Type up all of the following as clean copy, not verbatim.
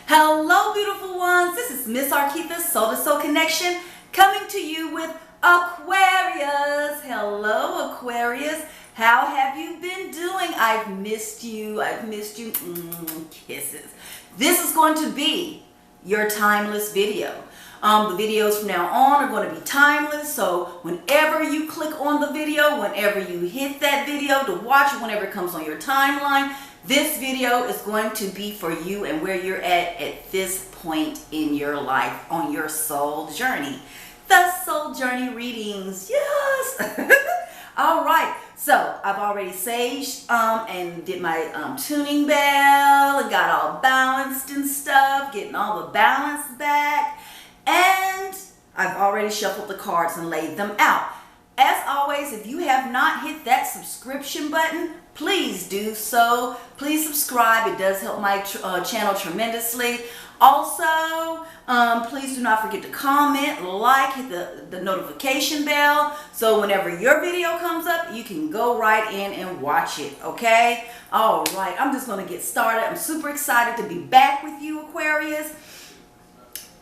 Hello, beautiful ones. This is Miss Arquita, Soul to Soul Connection, coming to you with Aquarius. Hello, Aquarius. How have you been doing? I've missed you. Kisses. This is going to be your timeless video. The videos from now on are going to be timeless, so whenever you click on the video, whenever you hit that video to watch it, whenever it comes on your timeline, this video is going to be for you and where you're at this point in your life on your soul journey. The soul journey readings, yes. All right, so I've already saged and did my tuning bell and got all balanced and stuff, getting all the balance back. And I've already shuffled the cards and laid them out. As always, if you have not hit that subscription button, please do so. Please subscribe. It does help my channel tremendously. Also, please do not forget to comment, like, hit the notification bell, so whenever your video comes up, you can go right in and watch it, okay? All right, I'm just going to get started. I'm super excited to be back with you, Aquarius.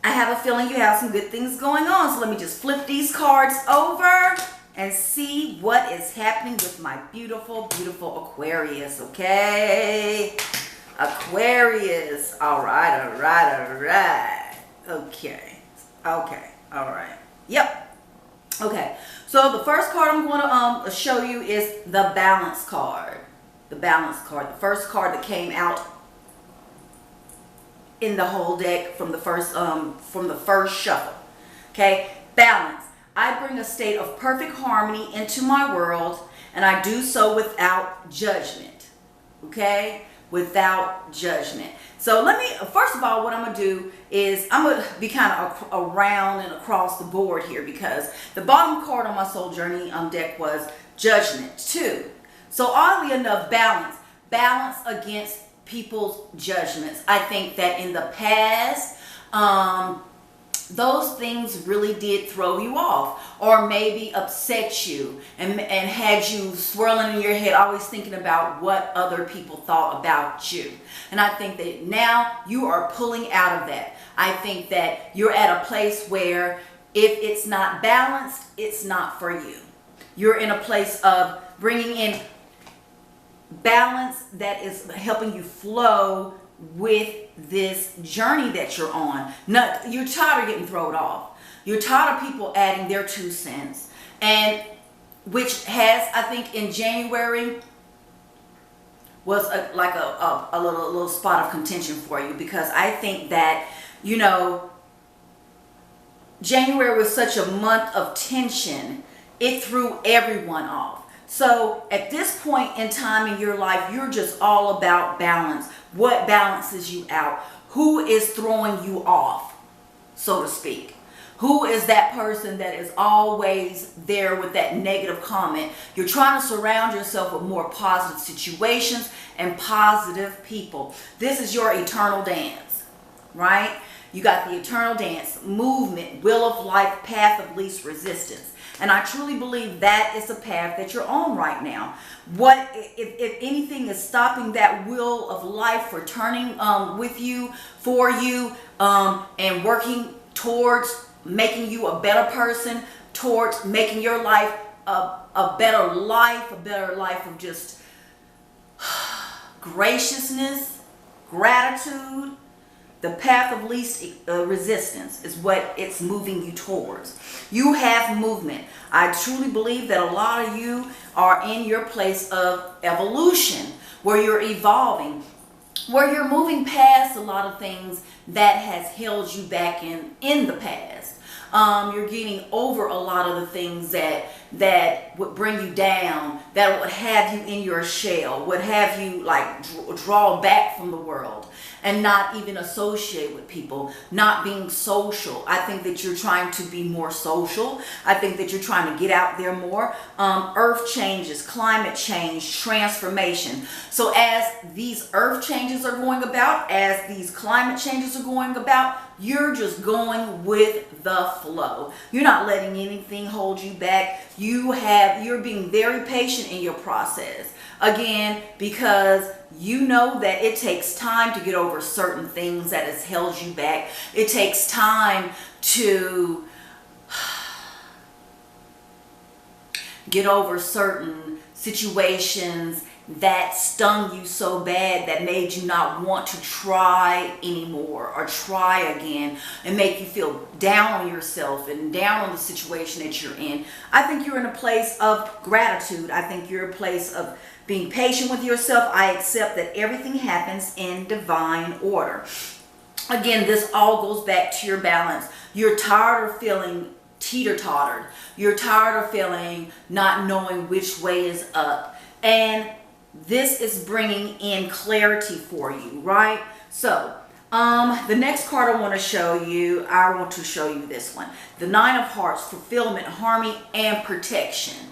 I have a feeling you have some good things going on, so let me just flip these cards over and see what is happening with my beautiful, beautiful Aquarius, okay? Aquarius. All right. Okay, all right. Yep. Okay, so the first card I'm going to show you is the balance card. The balance card, the first card that came out in the whole deck from the first shuffle. Okay, balance. I bring a state of perfect harmony into my world, and I do so without judgment. Okay, without judgment. So let me, first of all, what I'm going to do is I'm going to be kind of around and across the board here, because the bottom card on my soul journey deck was judgment too. So oddly enough, balance against people's judgments. I think that in the past, those things really did throw you off, or maybe upset you and had you swirling in your head, always thinking about what other people thought about you. And I think that now you are pulling out of that. I think that you're at a place where if it's not balanced, it's not for you. You're in a place of bringing in balance that is helping you flow with this journey that you're on. You're tired of getting thrown off. You're tired of people adding their 2 cents, and which has, I think, in January was like a little spot of contention for you, because I think that, you know, January was such a month of tension. It threw everyone off. So at this point in time in your life, you're just all about balance. What balances you out? Who is throwing you off, so to speak? Who is that person that is always there with that negative comment? You're trying to surround yourself with more positive situations and positive people. This is your eternal dance, right? You got the eternal dance, movement, will of life, path of least resistance. And I truly believe that is the path that you're on right now. What if anything is stopping that will of life for turning with you, for you, and working towards making you a better person, towards making your life a better life of just graciousness, gratitude. The path of least resistance is what it's moving you towards. You have movement. I truly believe that a lot of you are in your place of evolution, where you're evolving, where you're moving past a lot of things that has held you back in the past. You're getting over a lot of the things that would bring you down, that would have you in your shell, would have you like draw back from the world and not even associate with people, not being social. I think that you're trying to be more social. I think that you're trying to get out there more. Earth changes, climate change, transformation. So as these earth changes are going about, as these climate changes are going about, you're just going with the flow. You're not letting anything hold you back. You're being very patient in your process. Again, because you know that it takes time to get over certain things that has held you back. It takes time to get over certain situations that stung you so bad that made you not want to try anymore or try again, and make you feel down on yourself and down on the situation that you're in. I think you're in a place of gratitude. I think you're in a place of being patient with yourself. I accept that everything happens in divine order. Again, this all goes back to your balance. You're tired of feeling teeter-tottered. You're tired of feeling not knowing which way is up. And this is bringing in clarity for you, right? So, the next card I want to show you this one. The Nine of Hearts, fulfillment, harmony, and protection.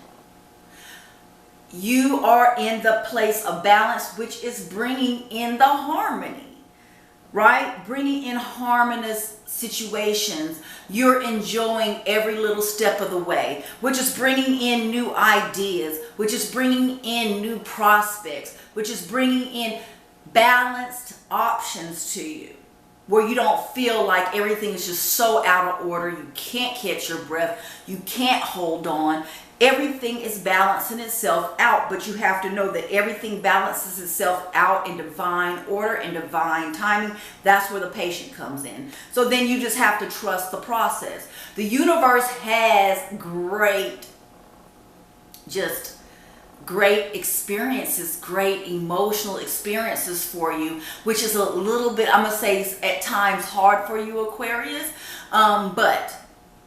You are in the place of balance, which is bringing in the harmony, right? Bringing in harmonious situations. You're enjoying every little step of the way, which is bringing in new ideas, which is bringing in new prospects, which is bringing in balanced options to you, where you don't feel like everything is just so out of order. You can't catch your breath. You can't hold on. Everything is balancing itself out, but you have to know that everything balances itself out in divine order and divine timing. That's where the patient comes in. So then you just have to trust the process. The universe has great experiences, great emotional experiences for you, which is a little bit, I'm going to say, at times hard for you, Aquarius. But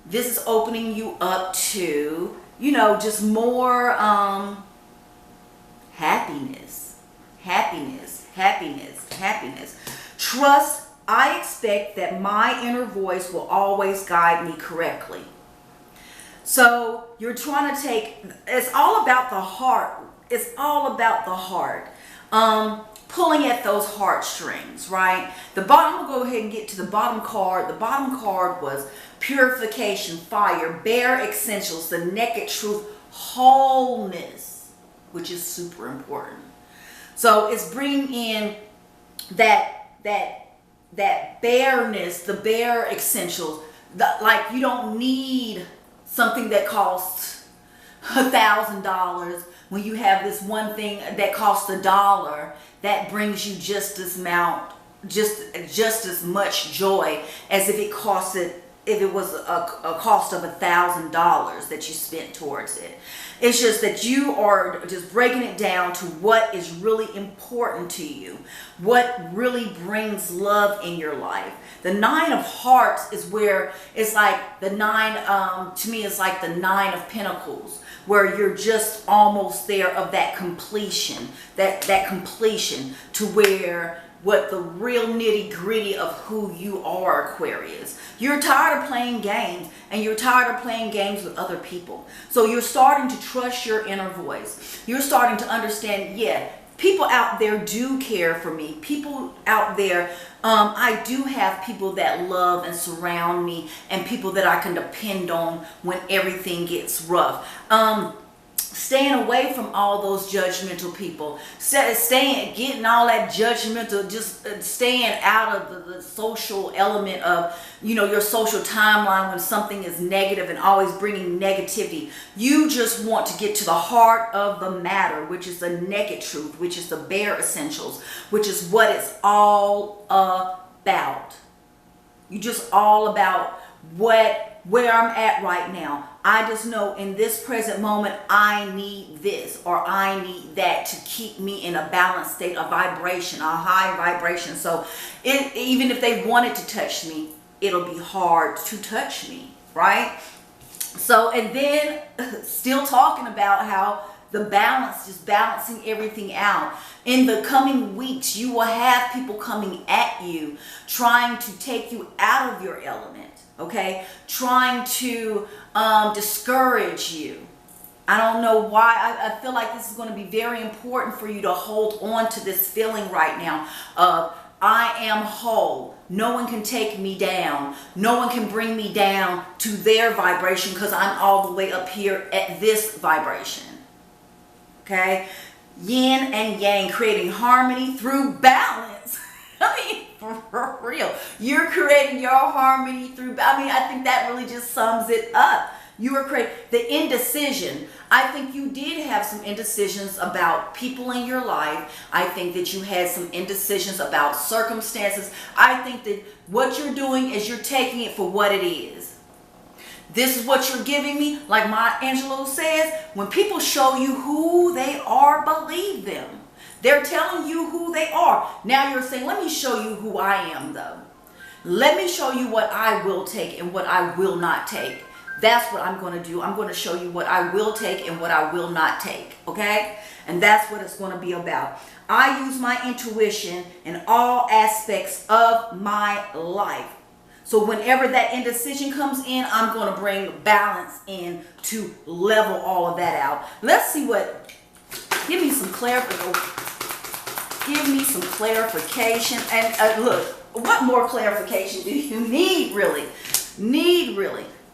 this is opening you up to, you know, just more happiness. Trust. I expect that my inner voice will always guide me correctly. So you're trying to take, it's all about the heart. It's all about the heart. Pulling at those heartstrings, right? The bottom, we'll go ahead and get to the bottom card. The bottom card was purification, fire, bare essentials, the naked truth, wholeness, which is super important. So it's bringing in that bareness, the bare essentials. Like you don't need something that costs $1,000 when you have this one thing that costs $1 that brings you just as much joy as if it was a cost of $1,000 that you spent towards it. It's just that you are just breaking it down to what is really important to you, what really brings love in your life. The Nine of Hearts is where it's like the nine, to me, it's like the Nine of Pentacles, where you're just almost there of that completion, that completion to where what the real nitty gritty of who you are, Aquarius. You're tired of playing games, and you're tired of playing games with other people. So you're starting to trust your inner voice. You're starting to understand, yeah, people out there do care for me. People out there, I do have people that love and surround me, and people that I can depend on when everything gets rough. Staying away from all those judgmental people, getting all that judgmental, just staying out of the social element of, you know, your social timeline when something is negative and always bringing negativity. You just want to get to the heart of the matter, which is the naked truth, which is the bare essentials, which is what it's all about. You just all about where I'm at right now. I just know in this present moment, I need this or I need that to keep me in a balanced state of vibration, a high vibration. So even if they wanted to touch me, it'll be hard to touch me, right? So, and then still talking about how the balance, just balancing everything out. In the coming weeks, you will have people coming at you, trying to take you out of your element. Okay, trying to discourage you. I don't know why. I feel like this is going to be very important for you to hold on to this feeling right now of I am whole. No one can take me down. No one can bring me down to their vibration because I'm all the way up here at this vibration. Okay, yin and yang, creating harmony through balance. I mean, for real, you're creating your harmony through, I think that really just sums it up. You are creating the indecision. I think you did have some indecisions about people in your life. I think that you had some indecisions about circumstances. I think that what you're doing is you're taking it for what it is. This is what you're giving me. Like Maya Angelou says, when people show you who they are, believe them. They're telling you who they are. Now you're saying, let me show you who I am though. Let me show you what I will take and what I will not take. That's what I'm going to do. I'm going to show you what I will take and what I will not take. Okay? And that's what it's going to be about. I use my intuition in all aspects of my life. So whenever that indecision comes in, I'm going to bring balance in to level all of that out. Let's see what, give me some clarification. And look, what more clarification do you need really?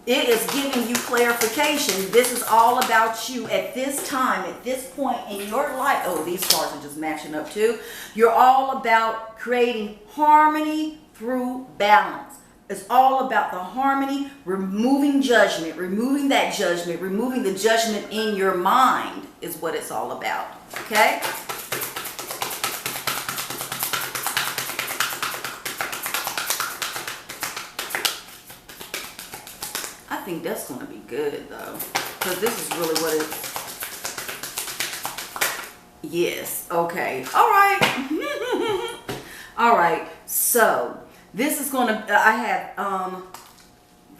It is giving you clarification. This is all about you at this time, at this point in your life. Oh, these cards are just matching up too. You're all about creating harmony through balance. It's all about the harmony, removing judgment, removing that judgment, removing the judgment in your mind is what it's all about. Okay? I think that's going to be good though, because this is really what it. Yes. Okay. All right. All right. So this is going to. I have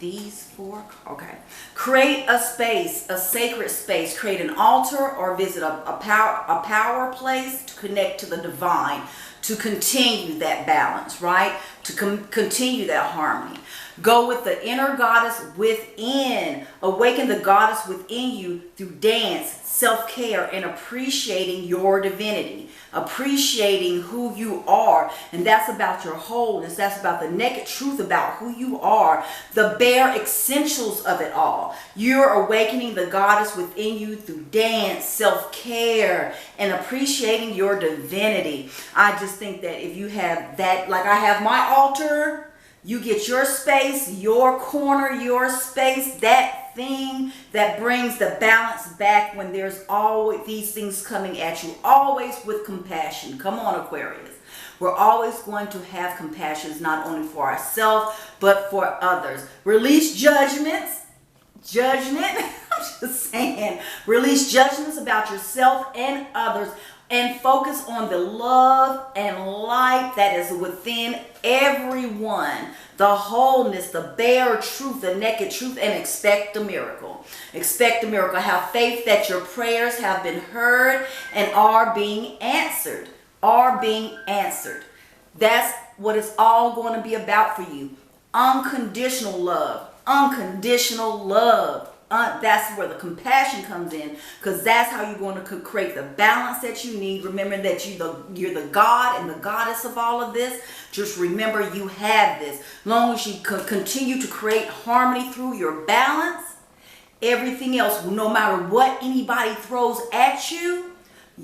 these four. Okay. Create a space, a sacred space. Create an altar or visit a power place to connect to the divine, to continue that balance, right? To continue that harmony. Go with the inner goddess within. Awaken the goddess within you through dance, self-care, and appreciating your divinity. Appreciating who you are. And that's about your wholeness. That's about the naked truth about who you are. The bare essentials of it all. You're awakening the goddess within you through dance, self-care, and appreciating your divinity. I just think that if you have that, like I have my altar, you get your space, your corner, your space, that thing that brings the balance back when there's always these things coming at you, always with compassion. Come on, Aquarius. We're always going to have compassion, not only for ourselves, but for others. Release judgments. I'm just saying. Release judgments about yourself and others. And focus on the love and light that is within everyone. The wholeness, the bare truth, the naked truth, and expect a miracle. Expect a miracle. Have faith that your prayers have been heard and are being answered. That's what it's all going to be about for you. Unconditional love. Unconditional love. That's where the compassion comes in, because that's how you're going to create the balance that you need. Remember that you're the God and the goddess of all of this. Just remember you have this. As long as you continue to create harmony through your balance, everything else, no matter what anybody throws at you,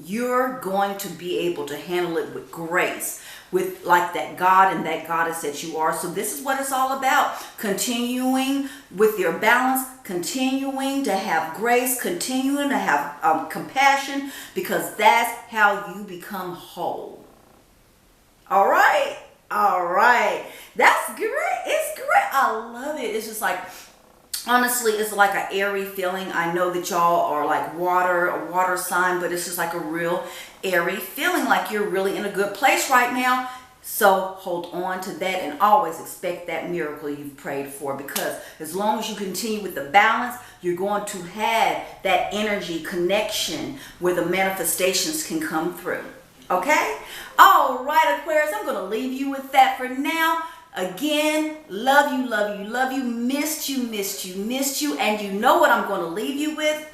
you're going to be able to handle it with grace, with like that God and that goddess that you are. So this is what it's all about. Continuing with your balance, continuing to have grace, continuing to have compassion, because that's how you become whole. All right. That's great. It's great. I love it. It's just like, honestly, it's like an airy feeling. I know that y'all are like a water sign, but it's just like a real airy feeling, like you're really in a good place right now. So hold on to that and always expect that miracle you've prayed for, because as long as you continue with the balance, you're going to have that energy connection where the manifestations can come through. Okay? All right, Aquarius, I'm going to leave you with that for now. Again, love you, missed you, and you know what I'm going to leave you with?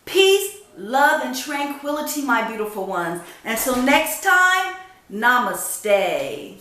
Peace, love, and tranquility, my beautiful ones. Until next time, namaste.